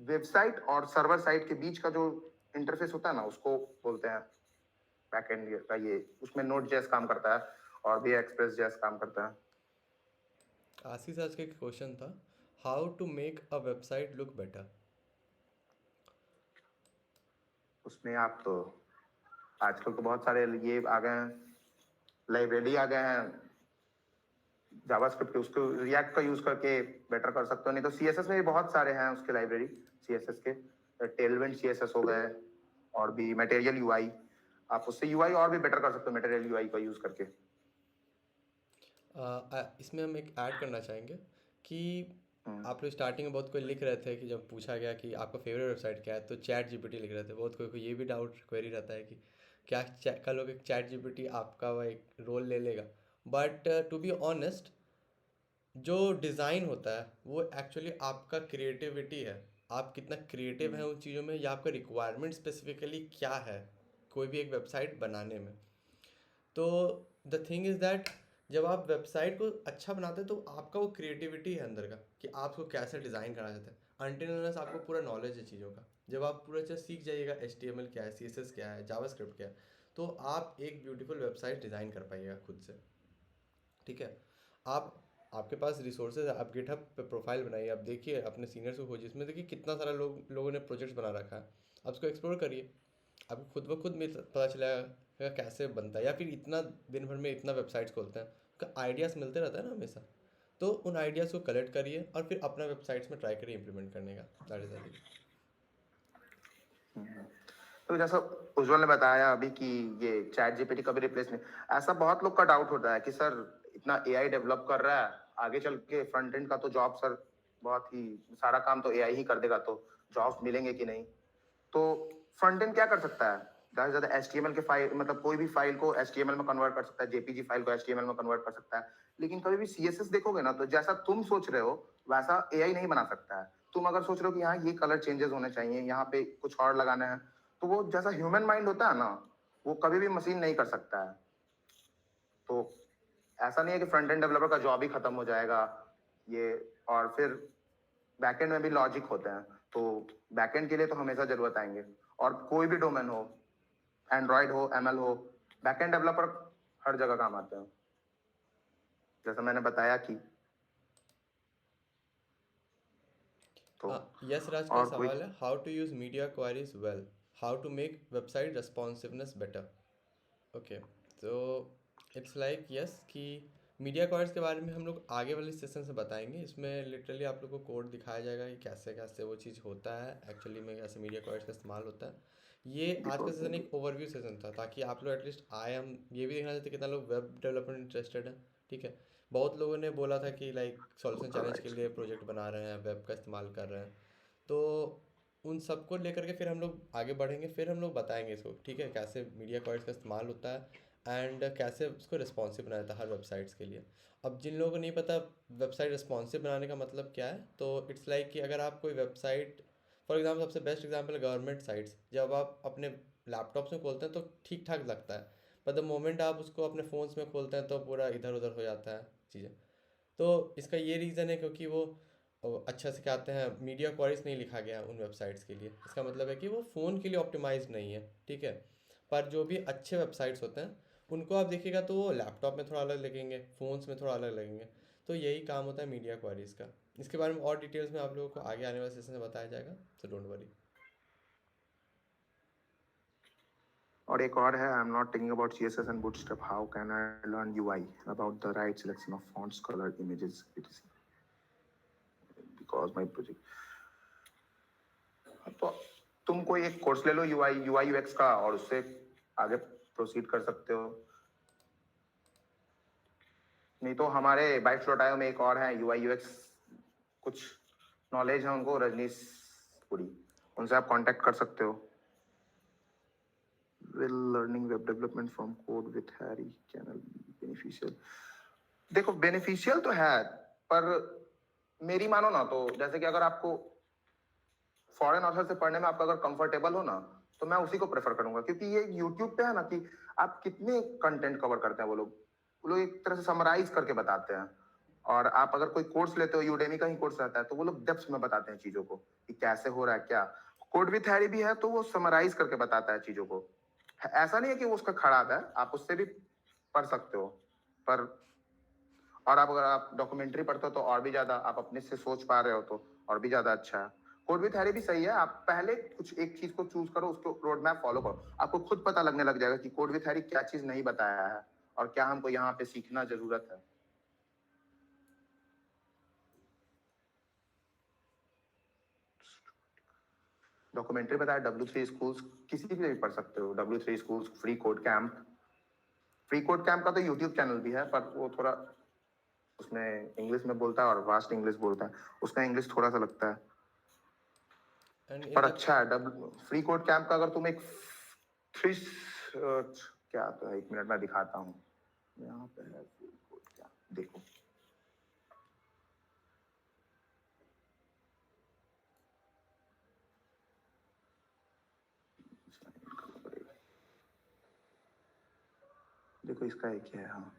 वेबसाइट और सर्वर साइट के बीच का जो इंटरफेस होता है ना, उसको बोलते हैं बैकएंड का ये उसमें नोड जेएस काम करता है और भी एक्सप्रेस जेएस काम करता है। आशीष आज का एक क्वेश्चन था, how to make a website look better. उसमें आप तो आजकल तो बहुत सारे ये आ गए हैं, लाइब्रेरी आ गए हैं जावास्क्रिप्ट के, उसको रिएक्ट का यूज करके बेटर कर सकते हो। नहीं तो सीएसएस में भी बहुत सारे हैं उसके लाइब्रेरी सीएसएस के, टेलविंड सीएसएस हो गए और भी मटेरियल यूआई, आप उससे यूआई और भी बेटर कर सकते हो मटेरियल यूआई का यूज करके। इसमें हम एक ऐड करना चाहेंगे कि हम्म, आप लोग स्टार्टिंग में बहुत कोई लिख रहे थे कि जब पूछा गया कि आपका फेवरेट वेबसाइट क्या है तो चैट जीपीटी लिख रहे थे। बहुत कोई ये भी डाउट क्वेरी रहता है कि क्या कल लोग चैट जीपीटी आपका वो एक रोल ले लेगा। बट टू बी ऑनेस्ट, जो डिज़ाइन होता है वो एक्चुअली आपका क्रिएटिविटी है। आप कितना क्रिएटिव हैं उन चीज़ों में, या आपका रिक्वायरमेंट स्पेसिफिकली क्या है कोई भी एक वेबसाइट बनाने में। तो द थिंग इज़ दैट जब आप वेबसाइट को अच्छा बनाते हैं तो आपका वो क्रिएटिविटी है अंदर का कि आप उसको कैसे डिज़ाइन करना चाहते हैं। अनटिल अनलेस आपको पूरा नॉलेज है चीज़ों का, जब आप पूरा चीज़ सीख जाइएगा HTML क्या है, CSS क्या है, जावास्क्रिप्ट क्या है, तो आप एक ब्यूटीफुल वेबसाइट डिज़ाइन कर पाइएगा खुद से। ठीक है, आप आपके पास रिसोर्सेज है, आप गिटहब पे प्रोफाइल बनाइए, आप देखिए अपने सीनियर्स को खोजिए, इसमें देखिए कितना सारा लोगों ने प्रोजेक्ट्स बना रखा है, आप उसको एक्सप्लोर करिए। आपको खुद ब खुद पता चलेगा कैसे बनता है। या फिर इतना दिन भर में इतना वेबसाइट्स खोलते हैं, उसका आइडियाज़ मिलते रहता है ना हमेशा, तो उन आइडियाज़ को कलेक्ट करिए और फिर अपना वेबसाइट्स में ट्राई करिए इम्प्लीमेंट करने का। That is it. तो जैसा उज्जवल ने बताया अभी कि ये चैट जीपीटी कभी रिप्लेस नहीं, ऐसा बहुत लोग का डाउट होता है कि सर इतना एआई डेवलप कर रहा है, आगे चल के फ्रंट एंड का तो जॉब सर बहुत ही सारा काम तो एआई ही कर देगा, तो जॉब्स मिलेंगे कि नहीं। तो फ्रंट एंड क्या कर सकता है, ज़्यादा से ज़्यादा एचटीएमएल के फाइल, मतलब कोई भी फाइल को एचटीएमएल में कन्वर्ट कर सकता है, जेपीजी फाइल को एचटीएमएल में कन्वर्ट कर सकता है। लेकिन कभी भी सीएसएस देखोगे ना, तो जैसा तुम सोच रहे हो वैसा एआई नहीं बना सकता है। तुम अगर सोच रहे हो कि यहाँ ये कलर चेंजेस होने चाहिए, यहाँ पे कुछ और लगाना है, तो वो जैसा ह्यूमन माइंड होता है ना, वो कभी भी मशीन नहीं कर सकता है। तो ऐसा नहीं है कि फ्रंट एंड डेवलपर का जॉब ही खत्म हो जाएगा ये। और फिर बैकएंड में भी लॉजिक होते हैं, तो बैकएंड के लिए तो हमेशा जरूरत आएंगे। और कोई भी डोमेन हो, एंड्रॉइड हो, एमएल हो, बैकएंड डेवलपर हर जगह काम आते हैं, जैसा मैंने बताया कि। तो यस राज का और कोई सवाल है, how to use media queries well, how to make website responsiveness better. Okay, तो इट्स लाइक यस कि मीडिया क्वेरीज के बारे में हम लोग आगे वाले सेशन से बताएंगे। इसमें लिटरली आप लोग को कोड दिखाया जाएगा कि कैसे कैसे वो चीज़ होता है एक्चुअली में, कैसे मीडिया क्वेरीज का इस्तेमाल होता है। ये आज का सेशन एक ओवरव्यू सेशन था ताकि आप लोग एटलीस्ट आए, हम ये भी देखना चाहते कितना लोग वेब डेवलपमेंट इंटरेस्टेड है। ठीक है, बहुत लोगों ने बोला था कि लाइक सॉल्यूशन चैलेंज के लिए प्रोजेक्ट बना रहे हैं, वेब का इस्तेमाल कर रहे हैं। तो उन सबको लेकर के फिर हम लोग आगे बढ़ेंगे, फिर हम लोग बताएंगे इसको, ठीक है, कैसे मीडिया क्वायर्स का इस्तेमाल होता है एंड कैसे उसको रिस्पॉन्सिव बनाया जाता है हर वेबसाइट्स के लिए। अब जिन लोगों को नहीं पता वेबसाइट रिस्पॉन्सिव बनाने का मतलब क्या है, तो इट्स लाइक कि अगर आप कोई वेबसाइट, फॉर एग्जाम्पल सबसे बेस्ट एग्जाम्पल गवर्नमेंट साइट्स, जब आप अपने लैपटॉप्स में खोलते हैं तो ठीक ठाक लगता है, पर द मोमेंट आप उसको अपने फ़ोन्स में खोलते हैं तो पूरा इधर उधर हो जाता है चीज़ें। तो इसका ये रीज़न है क्योंकि वो अच्छा से कहते हैं मीडिया क्वारीज नहीं लिखा गया है उन वेबसाइट्स के लिए। इसका मतलब है कि वो फ़ोन के लिए ऑप्टिमाइज नहीं है। ठीक है, पर जो भी अच्छे वेबसाइट्स होते हैं उनको आप देखिएगा तो वो लैपटॉप में थोड़ा अलग लगेंगे, फ़ोन्स में थोड़ा अलग लगेंगे। तो यही काम होता है मीडिया क्वारीज का। इसके बारे में और डिटेल्स में आप लोगों को आगे आने वाले सेशन में बताया जाएगा, सो डोंट वरी। और एक और है, I am not taking about CSS and bootstrap, how can I learn UI about the right selection of fonts, colour, images etc, because my project. तो तुम कोई एक कोर्स ले लो यूआई यूएक्स का और उससे आगे प्रोसीड कर सकते हो। नहीं तो हमारे बाइट्स.io में एक और है यूआई यूएक्स, कुछ नॉलेज है उनको, रजनीश पुरी, उनसे आप कांटेक्ट कर सकते हो। Will learning web development from code with Harry can be beneficial. देखो बेनिफिशियल तो है, पर मेरी मानो ना तो जैसे कि अगर आपको फॉरेन ऑथर से पढ़ने में आपका अगर कंफर्टेबल हो ना, तो मैं उसी को प्रेफर करूंगा, क्योंकि ये यूट्यूब पे है ना कि आप कितने कंटेंट कवर करते हैं, वो लोग एक तरह से समराइज करके बताते हैं। और आप अगर कोई कोर्स लेते हो, यूडेमी का ही कोर्स रहता है, तो वो लोग डेप्थ में बताते हैं चीजों को कि कैसे हो रहा है क्या। कोड विथ हैरी भी है तो वो समराइज करके बताता है चीजों को। ऐसा नहीं है कि वो उसका खराब है, आप उससे भी पढ़ सकते हो, पर और आप अगर आप डॉक्यूमेंट्री पढ़ते हो तो और भी ज्यादा आप अपने से सोच पा रहे हो तो और भी ज्यादा अच्छा है। कोड विथ हैरी भी सही है, आप पहले कुछ एक चीज को चूज करो, उसको रोड मैप फॉलो करो, आपको खुद पता लगने लग जाएगा कि कोड विथ हैरी क्या चीज नहीं बताया है और क्या हमको यहाँ पे सीखना जरूरत है। डॉक्यूमेंट्री बताया, W3 स्कूल्स किसी भी पढ़ सकते हो, W3 schools, free code camp का तो यूट्यूब चैनल भी है, पर वो थोड़ा उसमें इंग्लिश में बोलता है और वास्ट इंग्लिश बोलता है, उसका इंग्लिश थोड़ा सा लगता है, एंड इन पर द अच्छा है। फ्री कोड कैंप का अगर तुम एक थ्री क्या तो है, 1 मिनट में दिखाता हूँ, यहाँ पे है फ्री कोड कैंप, देखो देखो इसका एक है, हाँ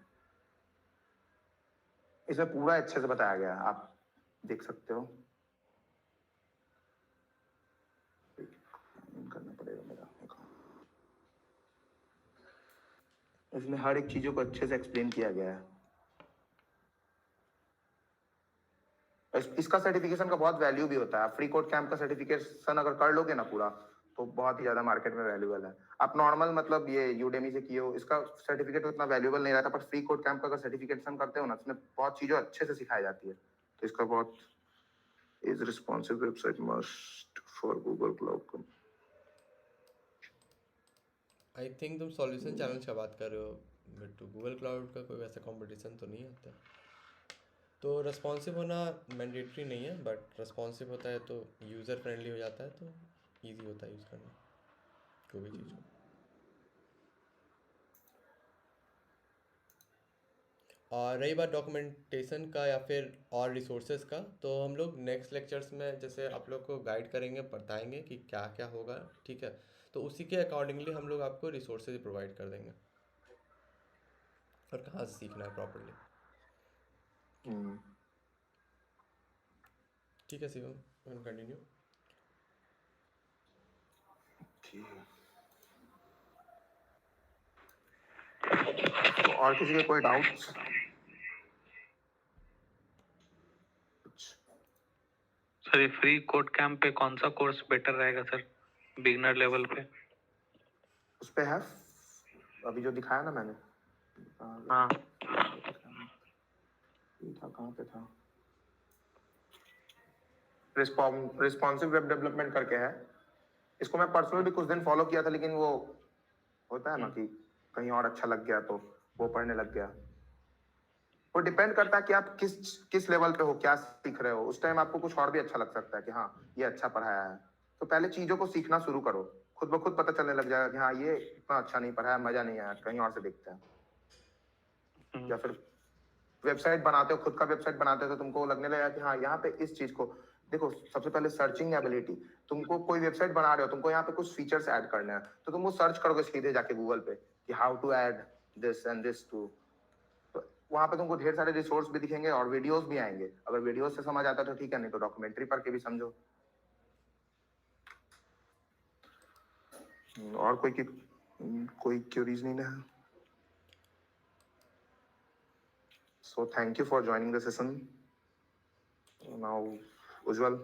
इसमें पूरा अच्छे से बताया गया है, आप देख सकते हो। करना पड़ेगा मेरा, इसमें हर एक चीजों को अच्छे से एक्सप्लेन किया गया है। इसका सर्टिफिकेशन का बहुत वैल्यू भी होता है, फ्री कोड कैंप का सर्टिफिकेशन अगर कर लोगे ना पूरा, तो बहुत ही ज्यादा मार्केट में वैल्यूबल है। आप नॉर्मल मतलब ये यूडेमी से किए हो, इसका सर्टिफिकेट उतना वैल्यूबल नहीं रहता, पर फ्री कोड कैंप का अगर सर्टिफिकेशन करते हो ना, इसमें बहुत चीजें अच्छे से सिखाई जाती है, तो इसका बहुत is responsive website must for Google cloud. I think तुम सॉल्यूशन चैलेंज का बात कर रहे हो बिट्टू, गूगल क्लाउड का कोई वैसा कंपटीशन तो नहीं होता, तो रेस्पॉन्सिव होना मैंडेटरी नहीं है, बट रेस्पॉन्सिव होता है तो यूज़र फ्रेंडली हो जाता है, तो ईजी होता है यूज़ करना कोई भी चीज़ को। और रही बात डॉक्यूमेंटेशन का या फिर और रिसोर्सेज का, तो हम लोग नेक्स्ट लेक्चर्स में जैसे आप लोग को गाइड करेंगे, बताएंगे कि क्या क्या होगा, ठीक है, तो उसी के अकॉर्डिंगली हम लोग आपको रिसोर्सेज प्रोवाइड कर देंगे और कहाँ से सीखना है प्रॉपरली। ठीक है शिवम, कंटिन्यू। तो और किसी के कोई डाउट्स? सर ये फ्री कोड कैंप पे कौन सा कोर्स बेटर रहेगा सर, बिगनर लेवल पे? उस पे है अभी जो दिखाया ना मैंने, हाँ ये था, कहाँ पे था, रिस्पॉन्सिव वेब डेवलपमेंट करके है। इसको मैं पर्सनली भी कुछ दिन फॉलो किया था, लेकिन वो होता है ना कि कहीं और अच्छा लग गया तो वो पढ़ने लग गया। वो डिपेंड करता है कि आप किस लेवल पे हो, क्या सीख रहे हो। उस टाइम आपको कुछ और भी अच्छा लग सकता है कि हाँ ये अच्छा पढ़ाया है, तो पहले चीजों को सीखना शुरू करो, खुद ब खुद पता चलने लग जाएगा कि हाँ ये इतना अच्छा नहीं पढ़ाया, मजा नहीं आया, कहीं और से देखते हैं। या फिर वेबसाइट बनाते हो, खुद का वेबसाइट बनाते हो, तो तुमको लगने लगेगा कि हाँ यहाँ पे इस चीज को देखो। सबसे पहले सर्चिंग एबिलिटी, तुमको कोई वेबसाइट बना रहे हो, तुमको यहाँ पे कुछ फीचर्स ऐड करने हैं, तो तुम वो सर्च करोगे सीधे जाके गूगल पे कि how to add this and this to, तो वहां पे तुमको ढेर सारे रिसोर्स भी दिखेंगे और वीडियोस भी आएंगे। अगर वीडियोस से समझ आता है तो ठीक है, नहीं तो डॉक्यूमेंट्री पढ़ के भी समझो। और कोई क्यूरीज नहीं है? So thank you for joining the session. Now, Ujjwal.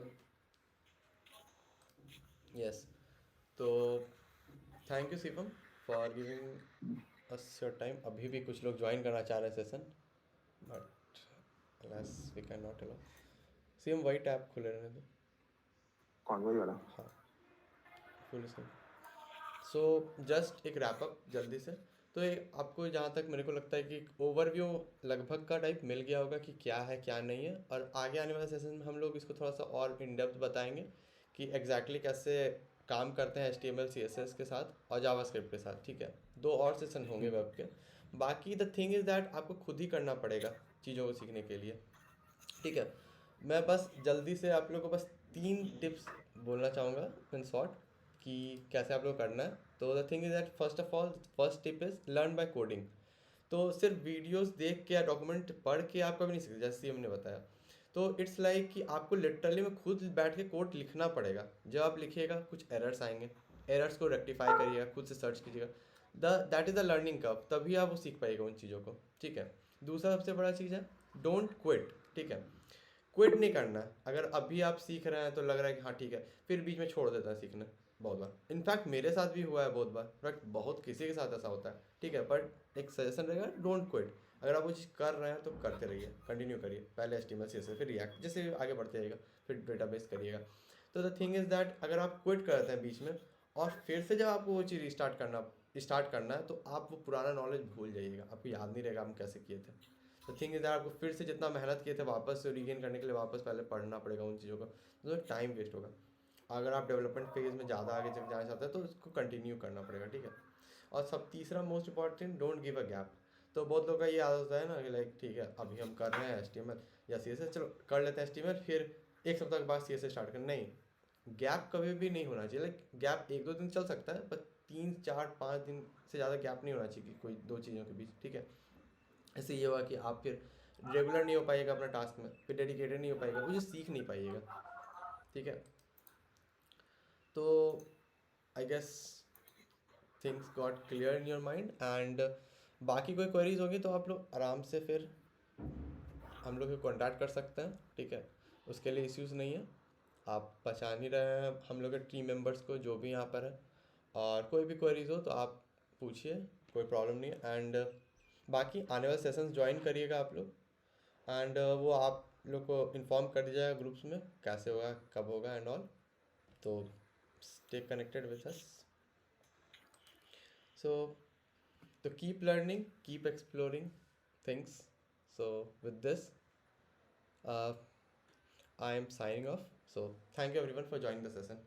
Yes. तो thank you Shivam for giving us your time. अभी भी कुछ लोग ज्वाइन करना चाह रहे हैं session, but alas we can not allow. Shivam वही टैब खुले रहने दो। कौन वही वाला? हाँ फुल स्क्रीन। सो जस्ट एक रैपअप जल्दी से, तो आपको जहाँ तक मेरे को लगता है कि ओवरव्यू लगभग का टाइप मिल गया होगा कि क्या है क्या नहीं है, और आगे आने वाले सेशन में हम लोग इसको थोड़ा सा और इन डेप्थ बताएंगे कि एग्जैक्टली कैसे काम करते हैं HTML CSS के साथ और जावास्क्रिप्ट के साथ। ठीक है, 2 और सेशन होंगे वेब के। बाकी द थिंग इज़ दैट आपको खुद ही करना पड़ेगा चीज़ों को सीखने के लिए। ठीक है, मैं बस जल्दी से आप लोगों को बस 3 टिप्स बोलना चाहूँगा इन शॉर्ट कि कैसे आप लोग करना है। तो the thing is that first of all first tip is learn by coding. तो सिर्फ वीडियोस देख के या डॉक्यूमेंट पढ़ के आप कभी नहीं सीखते, जैसे हमने बताया। तो इट्स लाइक कि आपको लिटरली में खुद बैठ के कोड लिखना पड़ेगा। जब आप लिखिएगा कुछ एरर्स आएंगे, एरर्स को रेक्टिफाई करिएगा, खुद से सर्च कीजिएगा। That is the learning curve, तभी आप वो सीख पाइएगा उन चीज़ों को, ठीक है। दूसरा सबसे बड़ा चीज़ है डोंट क्विट, ठीक है। क्विट नहीं करना है। अगर अभी आप सीख रहे हैं तो लग रहा है कि हाँ ठीक है, फिर बीच में छोड़ देता है सीखना बहुत बार। इनफैक्ट मेरे साथ भी हुआ है बहुत बार, बट बहुत किसी के साथ ऐसा होता है, ठीक है। बट एक सजेशन रहेगा, डोंट क्विट। अगर आप वो चीज़ कर रहे हैं तो करते रहिए, कंटिन्यू करिए। पहले HTML CSS, फिर रिएक्ट, जैसे आगे बढ़ते जाएगा, फिर डेटाबेस करिएगा। तो द थिंग इज़ दैट अगर आप क्विट करते हैं बीच में और फिर से जब आपको वो चीज़ स्टार्ट करना है, तो आप वो पुराना नॉलेज भूल जाइएगा, आपको याद नहीं रहेगा हम कैसे किए थे। तो थिंग इज दैट आपको फिर से जितना मेहनत किए थे वापस से रीगेन करने के लिए वापस पहले पढ़ना पड़ेगा उन चीज़ों को, तो टाइम वेस्ट होगा। अगर आप डेवलपमेंट फेज में ज़्यादा आगे जब जाना चाहते हैं तो उसको कंटिन्यू करना पड़ेगा, ठीक है। और सब तीसरा most important, don't give a gap. तो बहुत लोगों का ये आदत होता है ना कि लाइक ठीक है अभी हम कर रहे हैं HTML या CSS, चलो कर लेते हैं HTML, फिर एक सप्ताह के बाद CSS स्टार्ट करना। नहीं, गैप कभी भी नहीं होना चाहिए। लाइक गैप 1-2 दिन चल सकता है, पर 3-4-5 दिन से ज़्यादा गैप नहीं होना चाहिए कोई दो चीज़ों के बीच, ठीक है। इससे ये हुआ कि आप फिर रेगुलर नहीं हो पाइएगा अपना टास्क में, फिर डेडिकेटेड नहीं हो पाइएगा, वो चीज़ सीख नहीं पाइएगा, ठीक है। तो I guess things got clear in your mind. And बाकी कोई क्वेरीज होगी तो आप लोग आराम से फिर हम लोग को कॉन्टैक्ट कर सकते हैं, ठीक है। उसके लिए इश्यूज़ नहीं है। आप पहचान ही रहे हैं हम लोग के टीम मेंबर्स को जो भी यहाँ पर है, और कोई भी क्वेरीज हो तो आप पूछिए, कोई प्रॉब्लम नहीं है। एंड बाकी आने वाले सेशंस ज्वाइन करिएगा आप लोग, एंड वो आप लोग को इन्फॉर्म कर दिया जाएगा ग्रुप्स में कैसे होगा, कब होगा एंड ऑल। तो stay connected with us. So keep learning, keep exploring things. So with this, I am signing off. So thank you everyone for joining the session.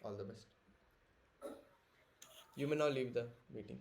All the best. You may now leave the meeting.